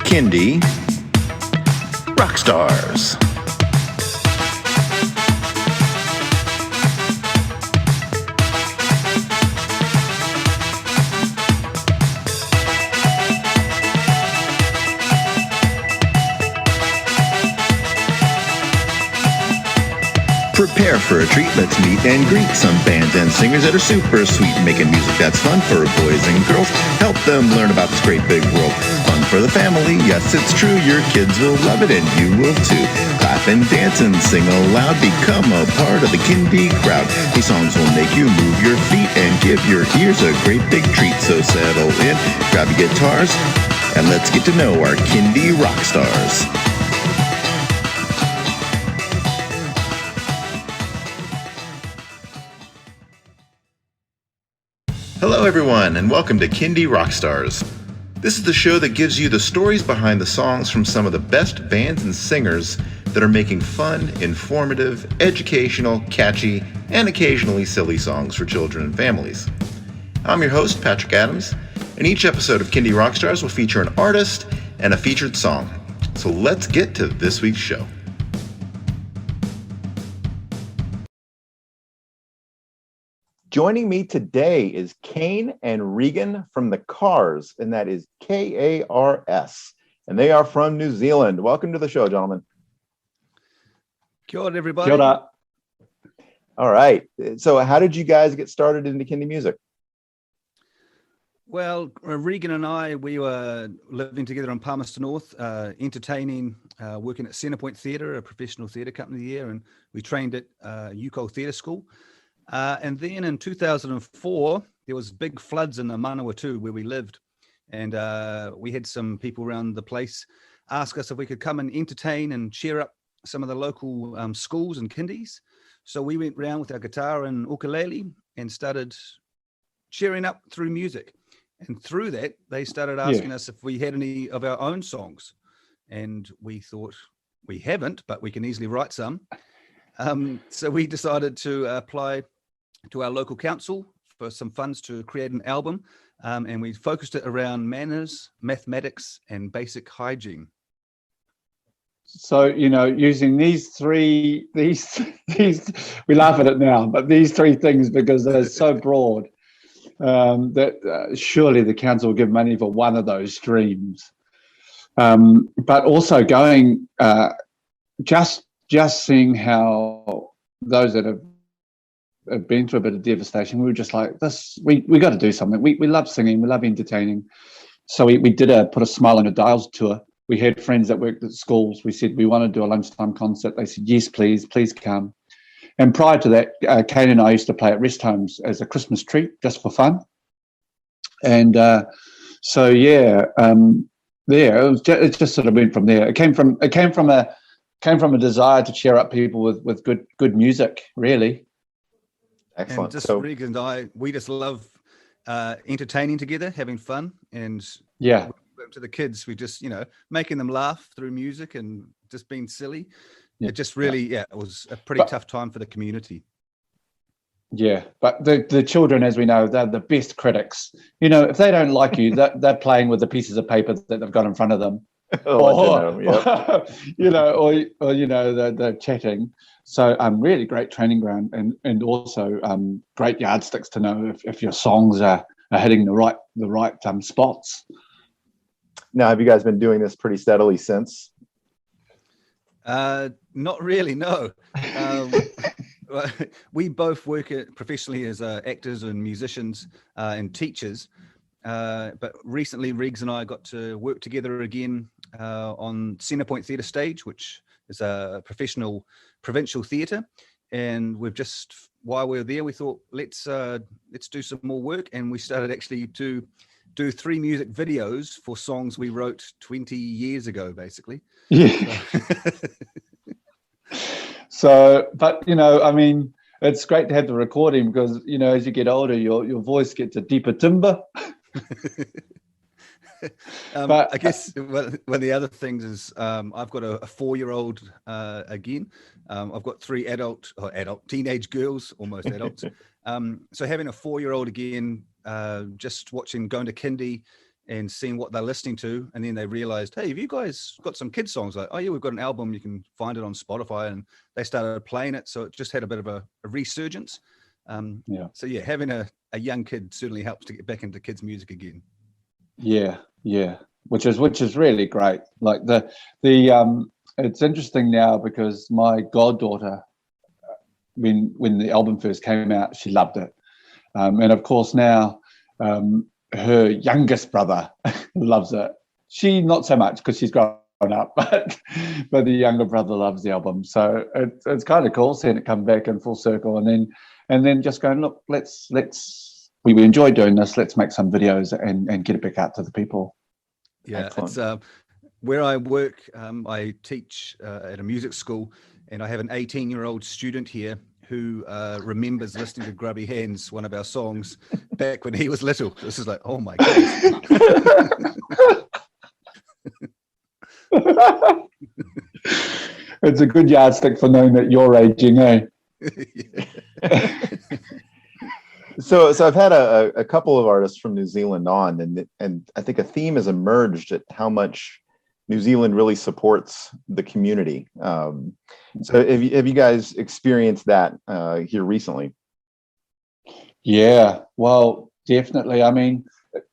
Kindy Rockstars. Prepare for a treat, let's meet and greet some bands and singers that are super sweet, making music that's fun for boys and girls. Help them learn about this great big world. Fun for the family, yes it's true, your kids will love it and you will too. Clap and dance and sing aloud, become a part of the Kindy crowd. These songs will make you move your feet and give your ears a great big treat. So settle in, grab your guitars, and let's get to know our Kindy rock stars. Hello everyone, and welcome to Kindy Rockstars. This is the show that gives you the stories behind the songs from some of the best bands and singers that are making fun, informative, educational, catchy, and occasionally silly songs for children and families. I'm your host, Patrick Adams, and each episode of Kindy Rockstars will feature an artist and a featured song. So let's get to this week's show. Joining me today is Kane and Regan from the KaRS, and that is KaRS, and they are from New Zealand. Welcome to the show, gentlemen. Kia ora, everybody. Kia ora. All right. So how did you guys get started into Kindy music? Well, Regan and I, we were living together in Palmerston North, entertaining, working at Centrepoint Theatre, a professional theatre company here, and we trained at UCOL Theatre School. And then in 2004, there was big floods in the Manawatu where we lived. And we had some people around the place ask us if we could come and entertain and cheer up some of the local schools and kindies. So we went round with our guitar and ukulele and started cheering up through music. And through that, they started asking us if we had any of our own songs. And we thought, we haven't, but we can easily write some. So we decided to apply to our local council for some funds to create an album, and we focused it around manners, mathematics, and basic hygiene. So, you know, using these we laugh at it now, but these three things, because they're so broad, that surely the council will give money for one of those streams. But also going, just seeing how those that have been through a bit of devastation, we were just like, we got to do something. We love singing, we love entertaining. So we did put a smile on a dials tour. We had friends that worked at schools. We said, we want to do a lunchtime concert. They said, yes, please come. And prior to that, Kane and I used to play at rest homes as a Christmas treat, just for fun. And it just sort of went from there. It came from a desire to cheer up people with good music, really. And Excellent. just Regan and I, we just love entertaining together, having fun, and to the kids, we just, making them laugh through music and just being silly. It just really, it was a pretty tough time for the community. Yeah, but the children, as we know, they're the best critics. If they don't like you, they're playing with the pieces of paper that they've got in front of them. They're chatting. So really great training ground, and also great yardsticks to know if your songs are hitting the right spots. Now, have you guys been doing this pretty steadily since? Not really, no. We both work professionally as actors and musicians and teachers. But recently, Riggs and I got to work together again on Centrepoint Theatre Stage, which is a professional provincial theatre. And we've just, while we were there, we thought, let's do some more work. And we started actually to do 3 music videos for songs we wrote 20 years ago, basically. Yeah. So, but, it's great to have the recording because, as you get older, your voice gets a deeper timbre. But I guess one of the other things is I've got a 4-year-old again. I've got 3 adult teenage girls, almost adults. So having a 4-year-old again, just going to kindy and seeing what they're listening to. And then they realized, hey, have you guys got some kids songs? Like, oh yeah, we've got an album. You can find it on Spotify. And they started playing it. So it just had a bit of a resurgence. So yeah, having a young kid certainly helps to get back into kids' music again. Yeah, which is really great. Like the it's interesting now because my goddaughter, when the album first came out, she loved it, and of course now her youngest brother loves it. She not so much because she's grown up, but the younger brother loves the album. So it's kind of cool seeing it come back in full circle, and then just going, look, we enjoy doing this. Let's make some videos and get it back out to the people. Yeah, Excellent. it's where I work. I teach at a music school, and I have an 18-year-old student here who remembers listening to Grubby Hands, one of our songs, back when he was little. This is like, oh my goodness. It's a good yardstick for knowing that you're aging, eh? So I've had a couple of artists from New Zealand on, and I think a theme has emerged at how much New Zealand really supports the community. So have you guys experienced that here recently? Yeah, well, definitely. I mean,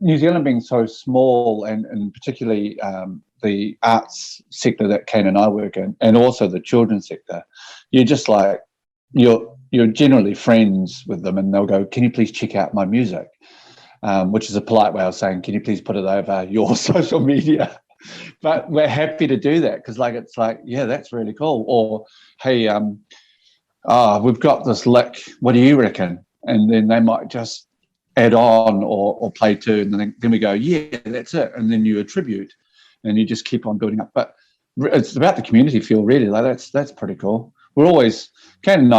New Zealand being so small, and particularly the arts sector that Kane and I work in, and also the children's sector, you're just like, you're generally friends with them, and they'll go, can you please check out my music? Which is a polite way of saying, can you please put it over your social media? But we're happy to do that because it's like, yeah, that's really cool. Or, hey, we've got this lick. What do you reckon? And then they might just add on or play two, and then we go, yeah, that's it. And then you attribute, and you just keep on building up. But it's about the community feel, really. Like that's pretty cool. We're always, Ken and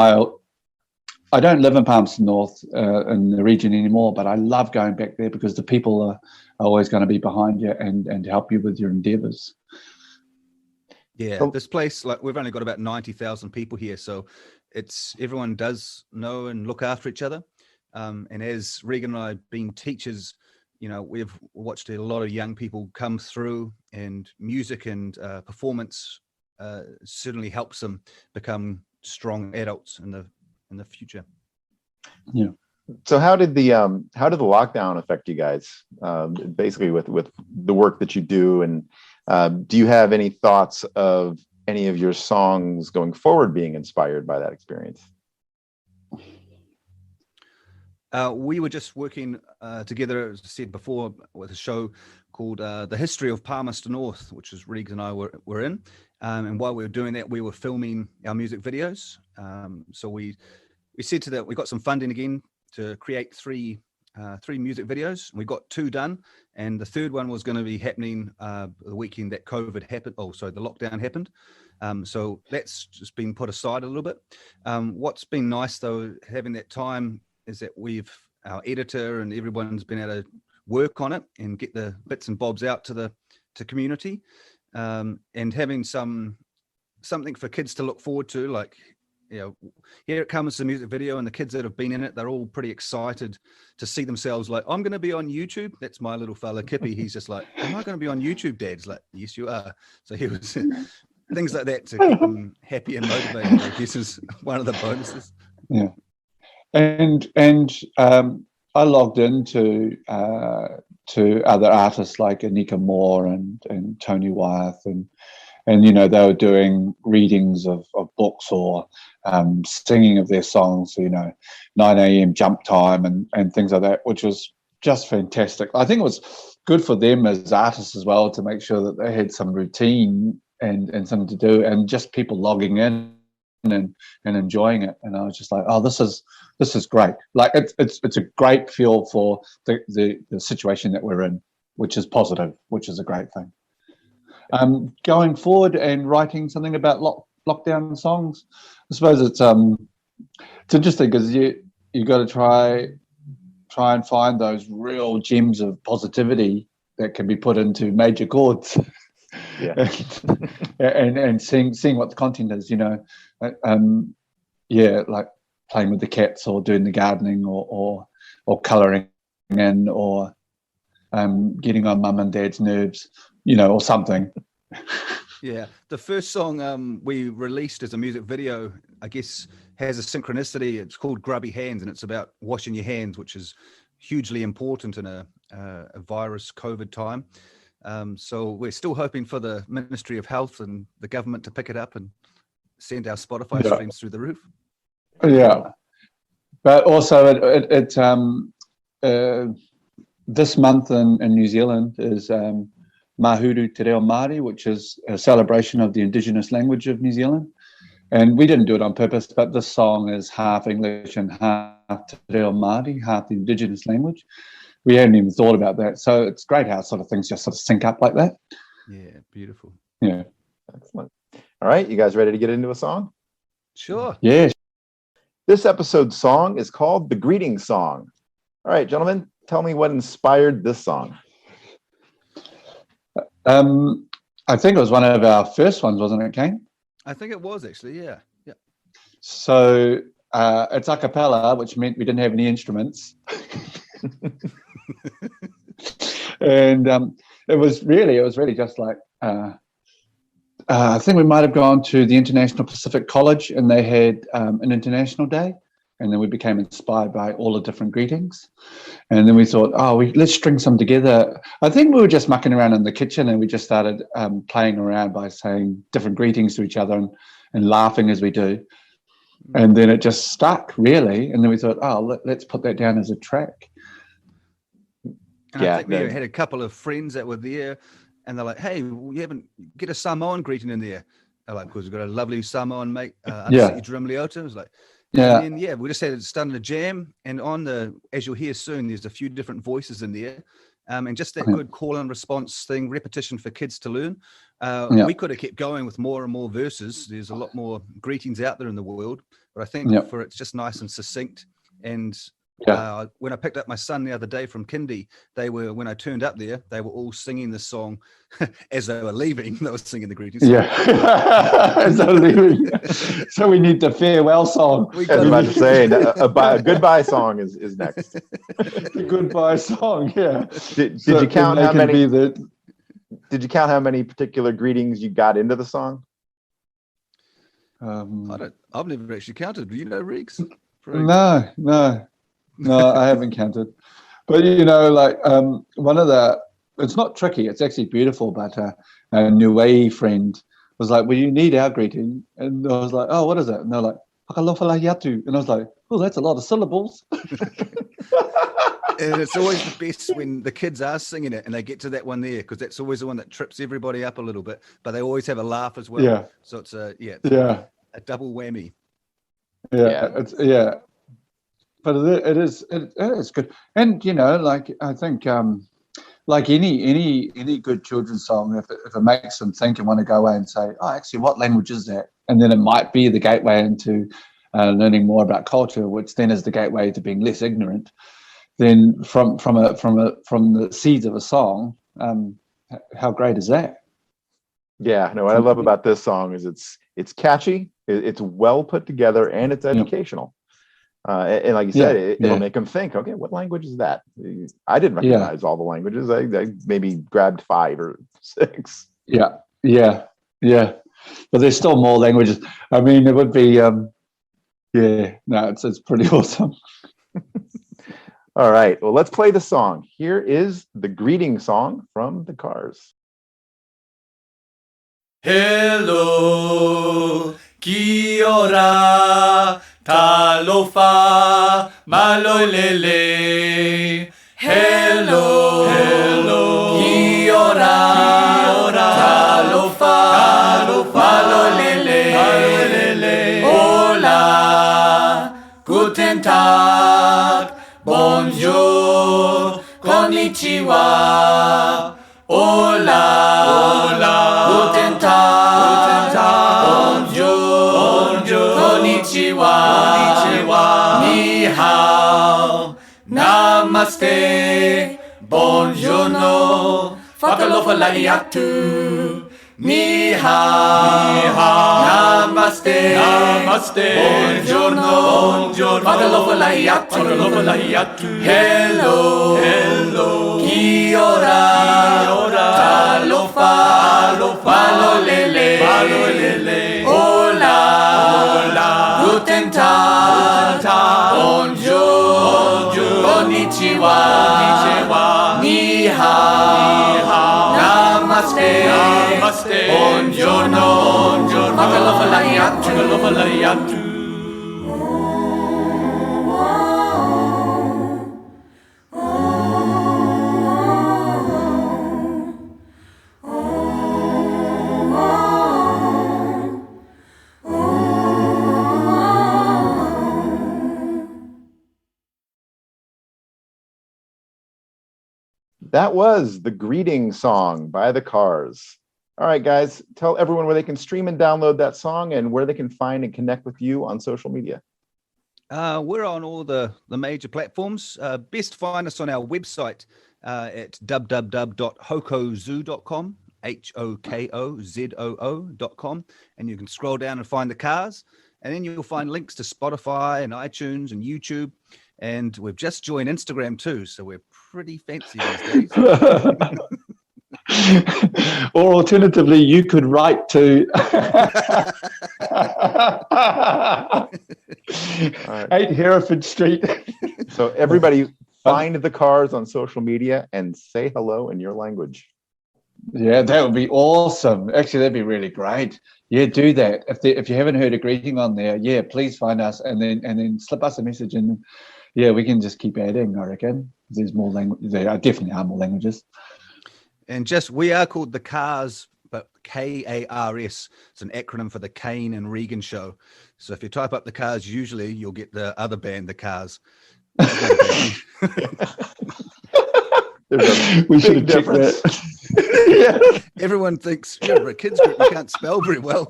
I don't live in Palmerston North in the region anymore, but I love going back there because the people are always going to be behind you and help you with your endeavors. Yeah, this place, like, we've only got about 90,000 people here, so everyone does know and look after each other. And as Regan and I being teachers, we've watched a lot of young people come through, and music and performance certainly helps them become strong adults in the future. Yeah. So how did the lockdown affect you guys? Basically with the work that you do, and do you have any thoughts of any of your songs going forward being inspired by that experience? We were just working together, as I said before, with a show called The History of Palmerston North, which is Regan and I were in. And while we were doing that, we were filming our music videos. So we said to that, we got some funding again to create three music videos. We got 2 done, and the third one was going to be happening the weekend that COVID happened. Oh, sorry, the lockdown happened. So that's just been put aside a little bit. What's been nice though, having that time, is that our editor and everyone's been able to work on it and get the bits and bobs out to community, and having something for kids to look forward to. Like, here it comes, the music video, and the kids that have been in it, they're all pretty excited to see themselves. Like, I'm going to be on YouTube. That's my little fella, Kippy. He's just like, am I going to be on YouTube, Dad? It's like, yes, you are. So he was things like that to keep them happy and motivated, I guess, is one of the bonuses. Yeah. And I logged into other artists like Anika Moore and Tony Wyeth, and they were doing readings of books or singing of their songs, 9 a.m. jump time and things like that, which was just fantastic. I think it was good for them as artists as well to make sure that they had some routine and something to do, and just people logging in and enjoying it. And I was just like, oh, this is great. Like, it's a great feel for the situation that we're in, which is positive, which is a great thing. Going forward and writing something about lockdown songs, I suppose it's interesting because you got to try and find those real gems of positivity that can be put into major chords. Yeah. and seeing what the content is, like playing with the cats or doing the gardening or colouring in, or getting on mum and dad's nerves, you know, or something. Yeah, the first song we released as a music video, I guess, has a synchronicity. It's called Grubby Hands, and it's about washing your hands, which is hugely important in a virus COVID time. So we're still hoping for the Ministry of Health and the government to pick it up and send our Spotify streams through the roof. Yeah, but also this month in New Zealand is Mahuru Te Reo Māori, which is a celebration of the Indigenous language of New Zealand. And we didn't do it on purpose, but this song is half English and half Te Reo Māori, half the Indigenous language. We hadn't even thought about that. So it's great how sort of things just sort of sync up like that. Yeah, beautiful. Yeah. Excellent. All right, you guys ready to get into a song? Sure. Yeah. This episode's song is called The Greeting Song. All right, gentlemen, tell me what inspired this song. I think it was one of our first ones, wasn't it, Kane? I think it was actually, yeah. Yeah. So it's a cappella, which meant we didn't have any instruments. And it was really just like I think we might have gone to the International Pacific College, and they had an international day, and then we became inspired by all the different greetings. And then we thought, let's string some together. I think we were just mucking around in the kitchen, and we just started playing around by saying different greetings to each other and laughing as we do. And then it just stuck, really. And then we thought, let's put that down as a track. And I think we had a couple of friends that were there, and they're like, hey, you haven't get a Samoan greeting in there. They're like, because we've got a lovely Samoan mate, Drum Leota. It was like, yeah. And then, we just had it started a jam, and as you'll hear soon, there's a few different voices in there. And just that good call and response thing, repetition for kids to learn. We could have kept going with more and more verses. There's a lot more greetings out there in the world, but I think for it's just nice and succinct. And when I picked up my son the other day from kindy, when I turned up there, they were all singing the song as they were leaving. They were singing the greetings. Yeah, as they were leaving. So we need the farewell song. I was about to say a goodbye song is next. The goodbye song, yeah. Did you count how many? Did you count how many particular greetings you got into the song? I've never actually counted. Do you know, Riggs? No, I haven't counted. But one of it's not tricky, it's actually beautiful, but a Niue friend was like, well, you need our greeting. And I was like, oh, what is it? And they're like, Whakalofala yatu. And I was like, oh, that's a lot of syllables. And it's always the best when the kids are singing it and they get to that one there, because that's always the one that trips everybody up a little bit, but they always have a laugh as well. Yeah. So it's a double whammy. Yeah. But it is good. And, I think like any good children's song, if it makes them think and want to go away and say, oh, actually, what language is that? And then it might be the gateway into learning more about culture, which then is the gateway to being less ignorant. Then from the seeds of a song, how great is that? Yeah, no, what I love about this song is it's catchy, it's well put together, and it's educational. And like you said, it'll make them think, okay, what language is that? I didn't recognize all the languages. I maybe grabbed 5 or 6. Yeah. But there's still more languages. I mean, it would be, it's pretty awesome. All right, well, let's play the song. Here is the greeting song from the KaRS. Hello, kia ora, talofa, malolele. Hello, kia ora, talofa, malolele. Hola, guten Tag, bonjour, konnichiwa. Hola, guten Tag, bonjour, konnichiwa, ni hao, namaste, buongiorno, whakalofa lai atu. Ni hao, namaste, buongiorno, whakalofa lai atu. Hello, kia Konnichiwa. Ni hao. Namaste. Buongiorno. Makalofalaiatu. That was the greeting song by the KaRS. All right, guys, tell everyone where they can stream and download that song and where they can find and connect with you on social media. We're on all the major platforms. Best find us on our website at www.hokozoo.com, HOKOZOO.com, and you can scroll down and find the KaRS, and then you'll find links to Spotify and iTunes and YouTube. And we've just joined Instagram too, so we're pretty fancy these days. Or alternatively, you could write to 8 Hereford Street. So everybody find the KaRS on social media and say hello in your language. Yeah, that would be awesome. Actually, that'd be really great. Yeah, do that. If you haven't heard a greeting on there, yeah, please find us and then slip us a message, and yeah, we can just keep adding, I reckon. There's more language. There definitely are more languages. And we are called the KaRS, but KaRS. It's an acronym for the Kane and Regan Show. So if you type up the KaRS, usually you'll get the other band, the KaRS. We should have checked that. Yeah. Everyone thinks you're a kids group, you can't spell very well.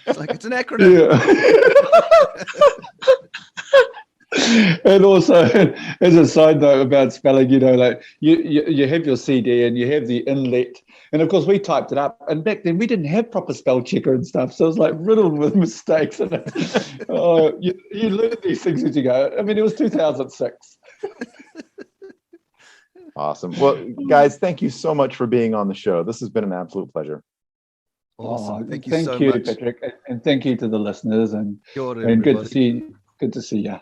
It's like, it's an acronym. Yeah. And also, as a side note about spelling, like you have your CD and you have the inlet, and of course we typed it up, and back then we didn't have proper spell checker and stuff, so it was like riddled with mistakes. And you learn these things as you go. I mean, it was 2006. Awesome. Well, guys, thank you so much for being on the show. This has been an absolute pleasure. Awesome. Thank you so you, much, Patrick, and thank you to the listeners, and Kia ora, good everybody. to see you. Good to see you.